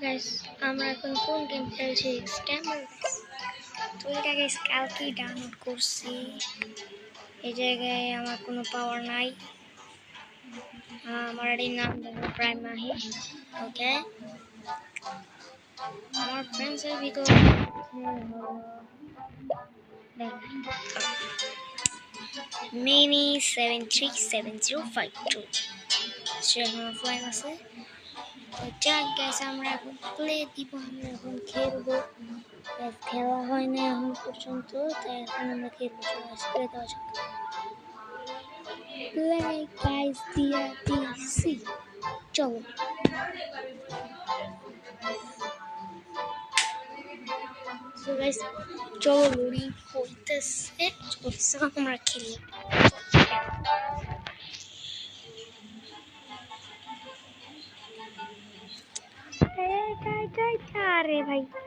Guys আমরা এখন কোন গেম খেলছি স্ক্যামার। তো এটা গাইস কালকেই ডাউনলোড করছি। এই জায়গায় আমার কোনো পাওয়ার নাই। আমার এই নাম দেখো প্রাইম মাহি। ওকে আমার ফ্রেন্ডসের ভিতর মিনি 737052 সে এখন অফলাইন আছে। তো যাক গাইস আমরা এখন প্লে দিব, আমরা এখন খেলবো। খেলা হয় না এখন পর্যন্ত, তাই এখন আমরা খেলবো। প্লে দেওয়া যাক। প্লে গাইস দিয়া দিছি, চলো। সো গাইস চলো লোডিং হইতেছে, আমরা খেলি।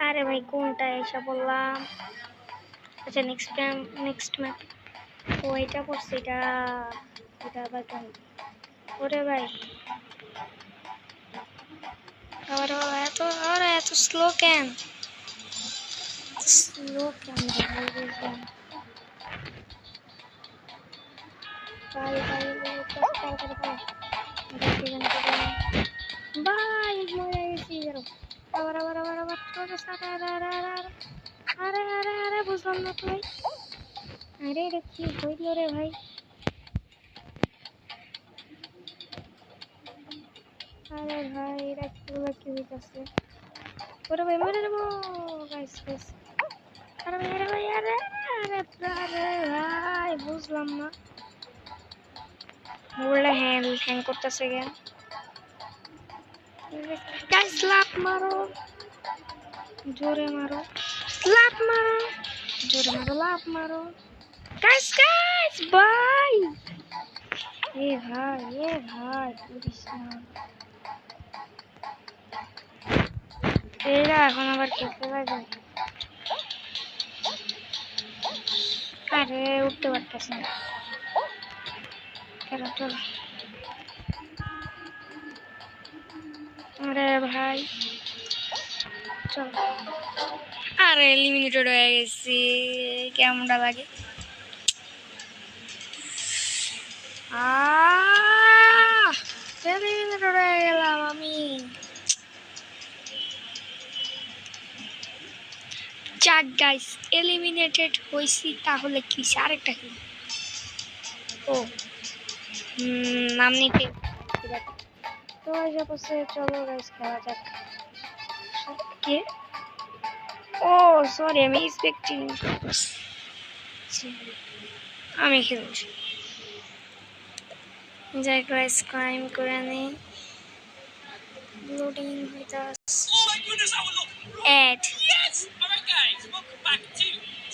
আরে ভাই কোনটা এসে বললাম। আচ্ছা নেক্সট ম্যাপ। ও এটা করছে, এটা আবার কেন? ওরে ভাই এত স্লো কেন? ভাই মরে গেছি। আবার আরে বুঝলাম না তো ভাই। আরে এটা কি হইল রে ভাই? আরে ভাই এটা কি হইতাছে? ওরে ভাই মরে যাবো গাইস। আরে ভাই আরে ভাই বুঝলাম না। মোবাইলটা হ্যাং করতেছে কেন? গাইস লাফ মারো, জোরে মারো, লাফ মারো, জোরে মারো, লাফ মারো। গাইস ভাই এ ভাই পুলিশ না। এরা এখন আবার খেলতে লাগে। আরে উঠতে পারতেছি না। চলো আরে ভাই চলো। আরে এলিমিনেটেড হয়ে গেছি, কেমনটা লাগে? এলিমিনেটেড হয়ে গেলাম আমি। যাক গাইস এলিমিনেটেড হয়েছি, তাহলে কি আরেকটা কি? ও নাম নিতে তো এসে বসে। চলো গাইস খেলা যাক। কে? ও সরি, আমি এক্সপেক্টিং আমি খেলছি। যাই গাইস ক্রাইম করে নি। লোডিং হইতাছে। এড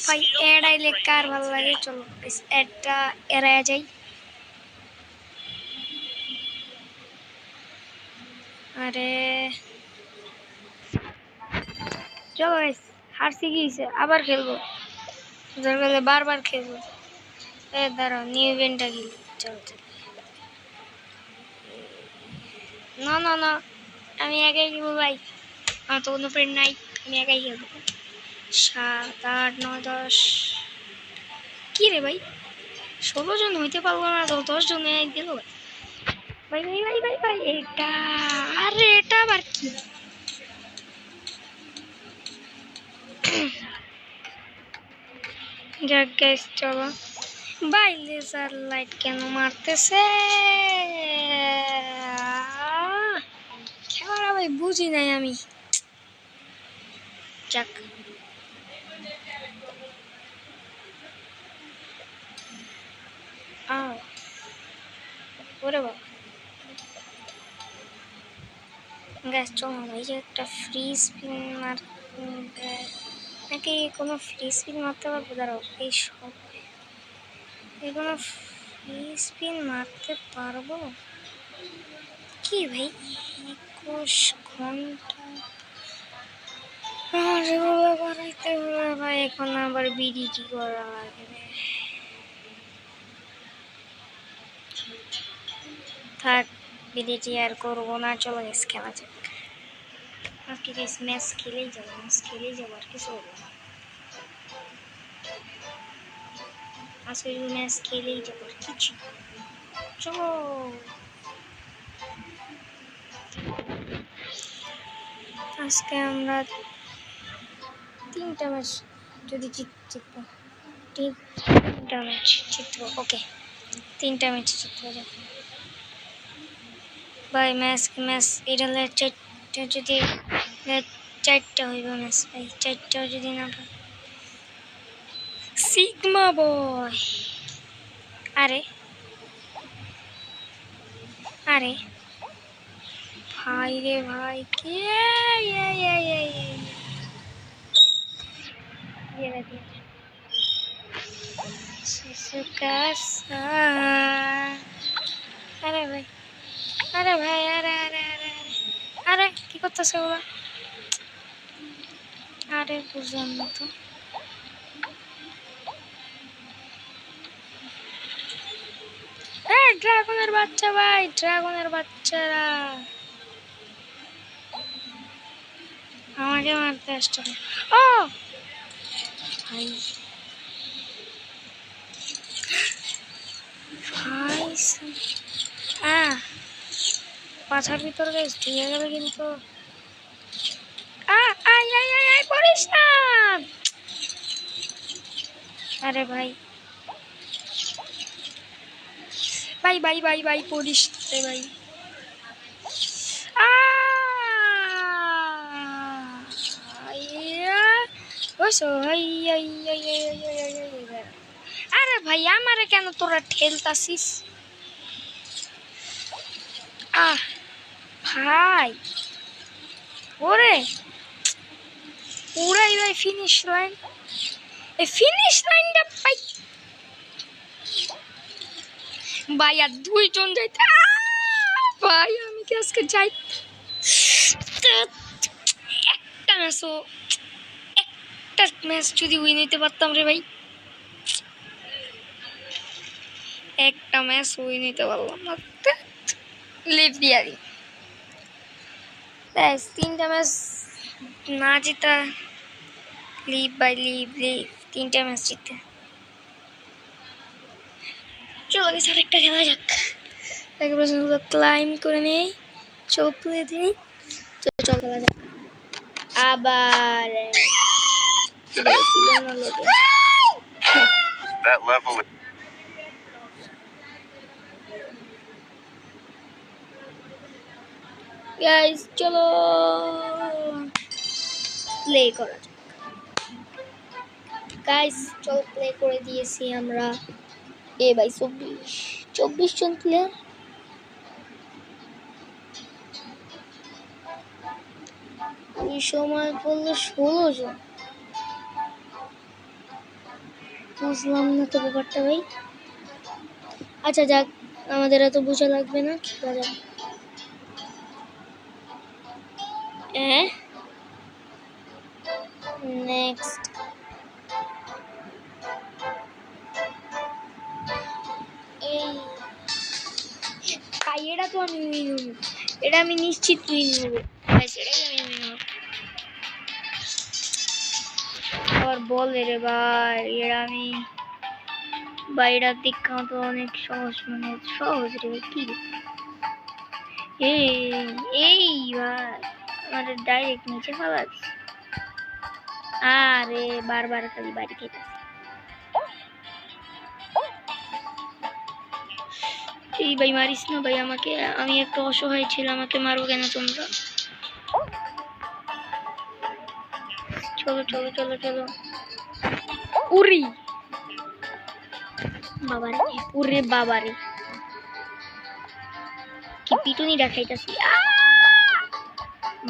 ভাই এড আইলে কার ভালো লাগে? চলো গাইস এডটা এড়ায়া যাই। আরে চলো গাইস হারছি কি হইছে, আবার খেলবো। দরকার বারবার খেলবো। দাঁড়াও নিউ ইভেন্টটা কি? চল না আমি একাই খেলবো ভাই, আমার তো কোনো ফ্রেন্ড নাই, আমি একাই খেলবো। 7 8 9 10 কি রে ভাই 16 জন হইতে পারবো না তো 10 জন গেল ভাই। এটা আরে এটা আবার কি? যাক গাইস চলো। ভাই লেজার লাইট কেন মারতেছে? খেলাটা ভাই বুঝি নাই আমি। যাক ওরে বাবা গ্যাস চলো ভাই, একটা ফ্রি স্পিন মার নাকি কোনো ফ্রি স্পিন মারতে পারবো? দাঁড়াও এই সব কোনো ফ্রি স্পিন মারতে পারবো কি ভাই? 21 ঘন্টা এগুলো বানাইতে হবে ভাই। এখন আবার বিডিটি করা লাগবে। থাক বিডিটি আর করবো না, চলো খেলা যাক। আজকে গাইস ম্যাচ খেলেই যাবো আর কিছু হবে না। আজকে ম্যাচ খেলেই যাবো আর কিছু। চলো আজকে আমরা 3টা ম্যাচ যদি জিতবো, 3টা ম্যাচ জিতবো। ওকে 3টা ম্যাচ জিতবো ভাই। ম্যাচ এটা 4টা যদি 4টা হইব ম্যাচ ভাই, 4টা যদি না পাই সিগমা বয়। আরে আরে ভাই রে ভাই কে আরে ভাই আরে ভাই আরে আরে আরে আরে কি করতেছে ওরা? আরে বুঝলাম না তো। ড্রাগনের বাচ্চা ভাই, ড্রাগনের বাচ্চারা আমাকে মারতে আসছে। ও ভাই ভাই পাছার ভিতরে ঢুকে গেলে কিন্তু পড়িস না। আরে ভাই ভাই ভাই ভাই ভাই পড়িস রে ভাই। আরে ভাই আমারে কেন তোরা ঠেলতাছিস? ভাই ওরে পুরাই ভাই ফিনিশ লাইন, এই ফিনিশ লাইনটা ভাই ভাই আর 2জন যাইতে। ভাই আমি কি আজকে যাই একটা ম্যাচ যদি উইন হইতে পারতাম রে ভাই, একটা ম্যাচ উইন হইতে পারলাম না, লিভ দিয়া দিই। 3টা ম্যাচ না জিতা লিভ বাই লিভ 3টা ম্যাচ জিতে। চলো গেছে আরেকটা খেলা যাক। একেবারে ক্লাইম করে নেই, চোখ তুলে দিই। চল খেলা যাক আবার। গাইস চলো প্লে করা যাক। গাইস চলো প্লে করে দিয়েছি আমরা। এ ভাই 24 জন প্লেয়ার। ওই সময় বললো 16 জন। বুঝলাম না তো ব্যাপারটা ভাই। আচ্ছা যাক, আমাদের এত বোঝা লাগবে না, খেলা যাক। নেক্সট এটা তো আমি উইন হবো, এটা আমি নিশ্চিত উইন হবো। আবার বলে রে ভাই এটা আমি বাইরে দেখা তো অনেক সহজ, মানে সহজ রে কি এই ভাই আমার ডাইরেক্ট নিচে ফেলা দিচ্ছে। আরে বারবার খালি বাড়ি খেতে। এই ভাই মারিস না ভাই আমাকে, আমি একটা অসহায় ছিলাম, আমাকে মারবো কেন তোমরা? চলো চলো চলো চলো। উরি বাবারে, উরে বাবারে কি পিটুনি দেখাইতাছি।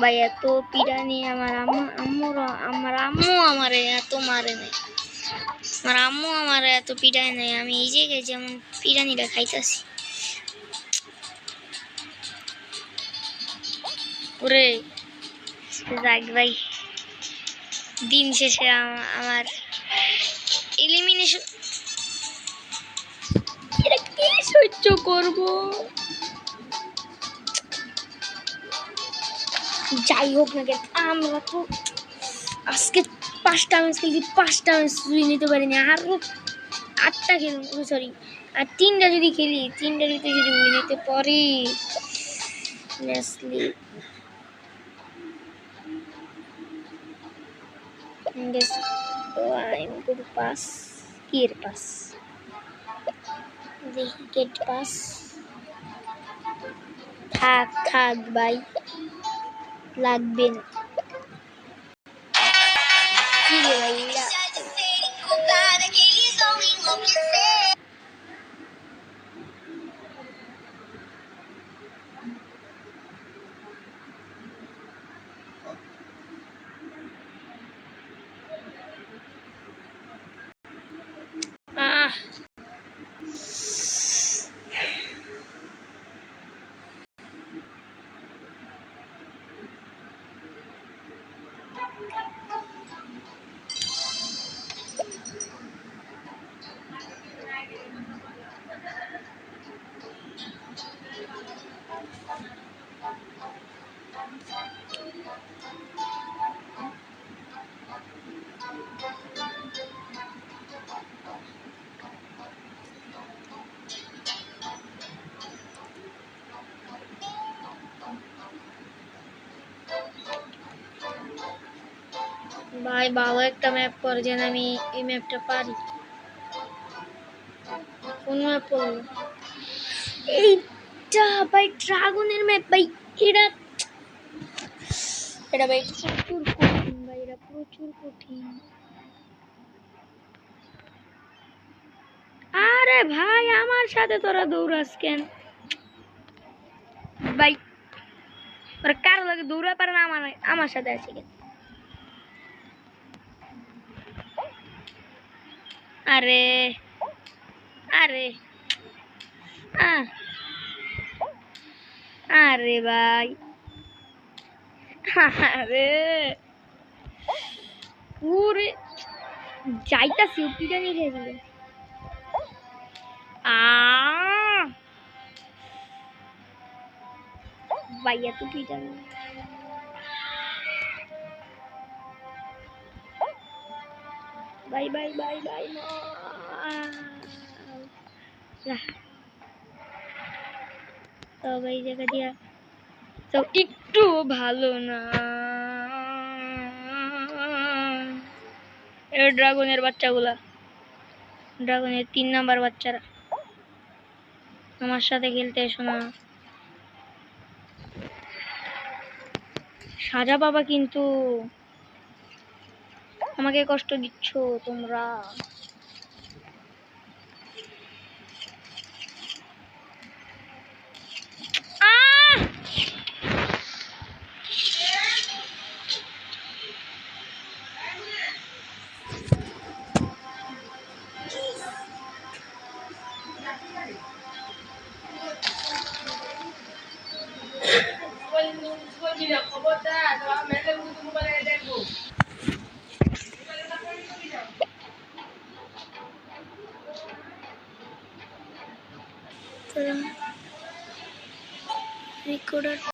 ভাই এত পিটানি আমার আম্মু আমারে এত মারে নাই, আমার আম্মু আমারে এত পিটায় নাই। আমি এই জায়গায় যেমন পিটানি দেখাইতাছি। ওরে যাক ভাই, দিন শেষে আমার এলিমিনেশন। এটা কি সহ্য করবো? যাই হোক না কেন আমরা তো আজকে 5টা ম্যাচ খেলছি, 5টা ম্যাচ তুই নিতে পারিনি। আরও 8টা খেলুন, সরি আর 3টা যদি খেলি, 3টার ভিতরে যদি নিতে পারি নেসলি পাস কি এর পাস দেখি গেট পাস থাক থাক ভাই লাগবে না কি রে ভাই আহ ভাই ভালো একটা ম্যাপ করে যেন আমি এই ম্যাপটা পারি। কোন ম্যাপ পড়লো এইটা ভাই? ড্রাগনের ম্যাপ ভাই। এটা এটা ভাই প্রচুর কঠিন ভাই, এটা প্রচুর কঠিন। আরে ভাই আমার সাথে তোরা দৌড়াস কেন ভাই? ওরা কারো লাগে দৌড়া পারে না, আমার সাথে আছে কেন? আরে আরে আরে ভাই আরে পুরে যাইতাছি উপিটা নিয়ে খেয়ে দিবে। ভাই এত পিটা ভাই ভাই ভাই ভাই তো ভাই জায়গা দিয়া তো একটু ভালো না। ড্রাগনের বাচ্চাগুলা, ড্রাগনের 3 নাম্বার বাচ্চারা আমার সাথে খেলতে এসো না। সাজা বাবা কিন্তু আমাকে কষ্ট দিচ্ছ তোমরা।